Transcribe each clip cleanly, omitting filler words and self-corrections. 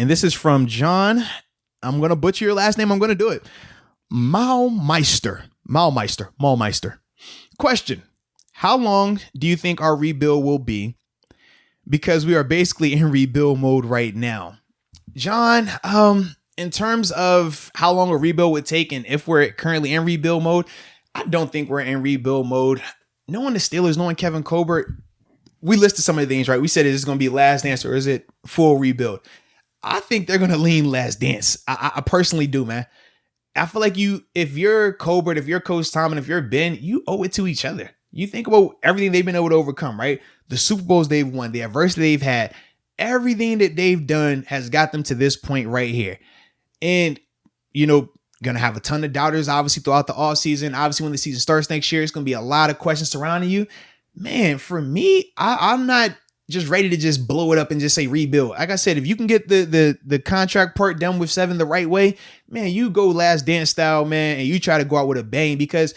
And this is from John. I'm going to butcher your last name. I'm going to do it. Maulmeister. Question. How long do you think our rebuild will be? Because we are basically in rebuild mode right now. John, in terms of how long a rebuild would take and if we're currently in rebuild mode, I don't think we're in rebuild mode. Knowing the Steelers, knowing Kevin Colbert, we listed some of the things, right? We said, is this going to be last dance or is it full rebuild? I think they're going to lean last dance. I personally do, man. I feel like if you're Colbert, if you're Coach Tom, and if you're Ben, you owe it to each other. You think about everything they've been able to overcome, right? The Super Bowls they've won, the adversity they've had, everything that they've done has got them to this point right here. And, going to have a ton of doubters, obviously, throughout the offseason. Obviously, when the season starts next year, it's going to be a lot of questions surrounding you. Man, for me, I'm not just ready to just blow it up and just say rebuild. Like I said, if you can get the contract part done with 7 the right way, man, you go last dance style, man, and you try to go out with a bang because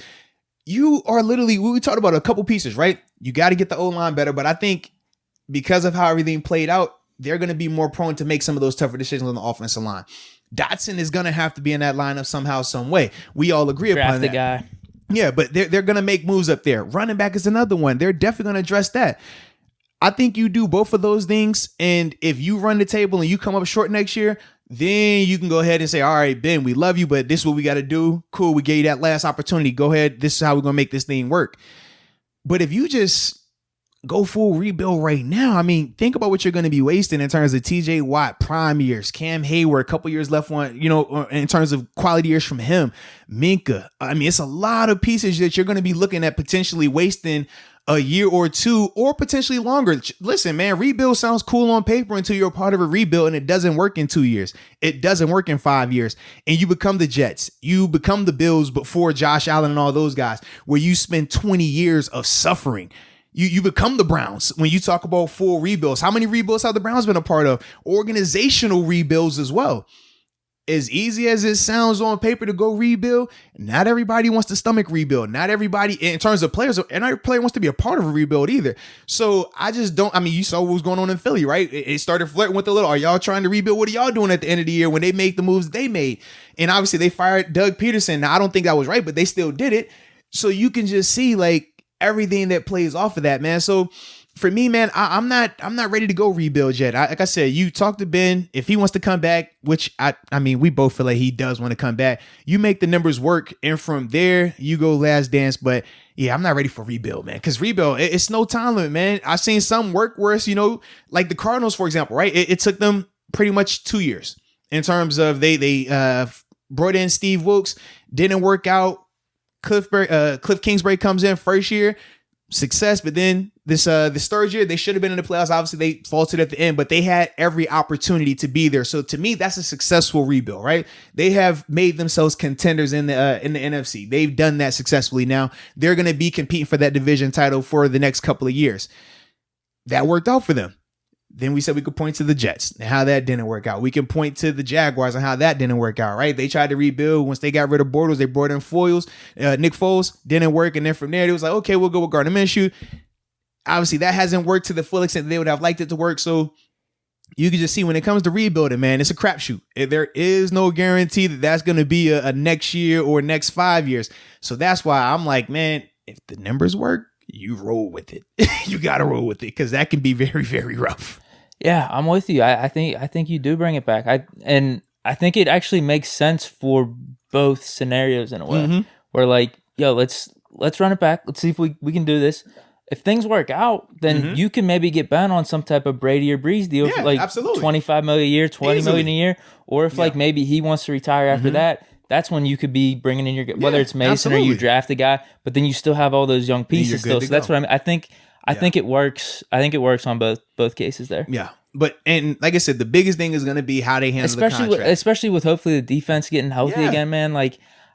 you are literally, we talked about a couple pieces, right? You got to get the O-line better, but I think because of how everything played out, they're going to be more prone to make some of those tougher decisions on the offensive line. Dotson is going to have to be in that lineup somehow, some way. We all agree upon that. Draft the guy. Yeah, but they're going to make moves up there. Running back is another one. They're definitely going to address that. I think you do both of those things. And if you run the table and you come up short next year, then you can go ahead and say, all right, Ben, we love you, but this is what we got to do. Cool. We gave you that last opportunity. Go ahead. This is how we're going to make this thing work. But if you just go full rebuild right now, I mean, think about what you're going to be wasting in terms of TJ Watt, prime years, Cam Hayward, a couple years left on, in terms of quality years from him, Minka. I mean, it's a lot of pieces that you're going to be looking at potentially wasting a year or two or potentially longer. Listen, man, rebuild sounds cool on paper until you're a part of a rebuild and it doesn't work in 2 years. It doesn't work in 5 years. And you become the Jets. You become the Bills before Josh Allen and all those guys, where you spend 20 years of suffering. You become the Browns when you talk about full rebuilds. How many rebuilds have the Browns been a part of? Organizational rebuilds as well. As easy as it sounds on paper to go rebuild, not everybody wants to stomach rebuild. Not everybody, in terms of players, and every player wants to be a part of a rebuild either. So I just don't, you saw what was going on in Philly, right? It started flirting with a little, are y'all trying to rebuild? What are y'all doing at the end of the year when they make the moves they made? And obviously they fired Doug Peterson. Now, I don't think that was right, but they still did it. So you can just see everything that plays off of that, man. So for me, man, I'm not ready to go rebuild yet. Like I said, you talk to Ben if he wants to come back, which we both feel like he does want to come back. You make the numbers work, and from there you go last dance. But yeah, I'm not ready for rebuild, man. Because rebuild, it's no time limit, man. I've seen some work worse, like the Cardinals, for example, right? It took them pretty much 2 years in terms of they brought in Steve Wilkes, didn't work out. Cliff Kingsbury comes in first year, success, but then this third year they should have been in the playoffs. Obviously they faltered at the end, but they had every opportunity to be there. So to me, that's a successful rebuild, right? They have made themselves contenders in the NFC. They've done that successfully. Now they're going to be competing for that division title for the next couple of years. That worked out for them. Then we said we could point to the Jets and how that didn't work out. We can point to the Jaguars and how that didn't work out, right? They tried to rebuild. Once they got rid of Bortles, they brought in Nick Foles, didn't work. And then from there, it was like, okay, we'll go with Gardner Minshew. Obviously, that hasn't worked to the full extent they would have liked it to work. So you can just see when it comes to rebuilding, man, it's a crapshoot. There is no guarantee that that's going to be a next year or next 5 years. So that's why I'm like, man, if the numbers work, you roll with it. You got to roll with it because that can be very, very rough. Yeah, I'm with you. I think you do bring it back. I think it actually makes sense for both scenarios in a way. Mm-hmm. Where let's run it back. Let's see if we can do this. If things work out, then you can maybe get bent on some type of Brady or Breeze deal, absolutely. $25 million a year, $20 million a year, or if maybe he wants to retire after that. That's when you could be bringing in your, whether it's Mason or you draft a guy, but then you still have all those young pieces still. So that's what I mean. I think it works. I think it works on both cases there. Yeah. And like I said, the biggest thing is going to be how they handle the contract. Especially with hopefully the defense getting healthy again, man.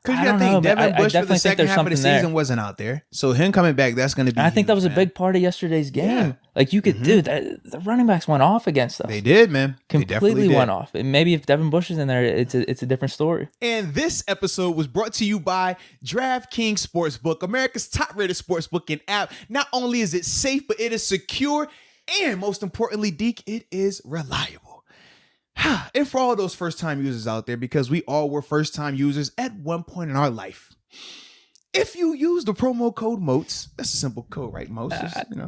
Because you got to think Devin Bush for the second half of the season wasn't out there. So him coming back, that's going to be I think that was a big part of yesterday's game. Yeah. You could do that. The running backs went off against us. They did, man. Completely went off. And maybe if Devin Bush is in there, it's a different story. And this episode was brought to you by DRAFTKINGS Sportsbook, America's top-rated sportsbook and app. Not only is it safe, but it is secure. And most importantly, Deke, it is reliable. And for all those first-time users out there, because we all were first-time users at one point in our life, if you use the promo code MOATS, that's a simple code, right? MOATS,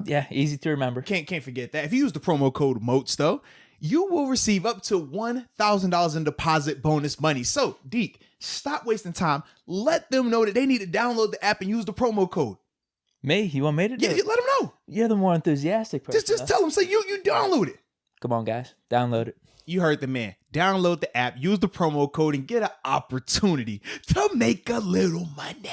Yeah, easy to remember. Can't forget that. If you use the promo code MOATS, though, you will receive up to $1,000 in deposit bonus money. So, Deke, stop wasting time. Let them know that they need to download the app and use the promo code. Me? You want me to do it? Let them know. You're the more enthusiastic person. Just tell them. Say you download it. Come on, guys. Download it. You heard the man. Download the app, use the promo code, and get an opportunity to make a little money.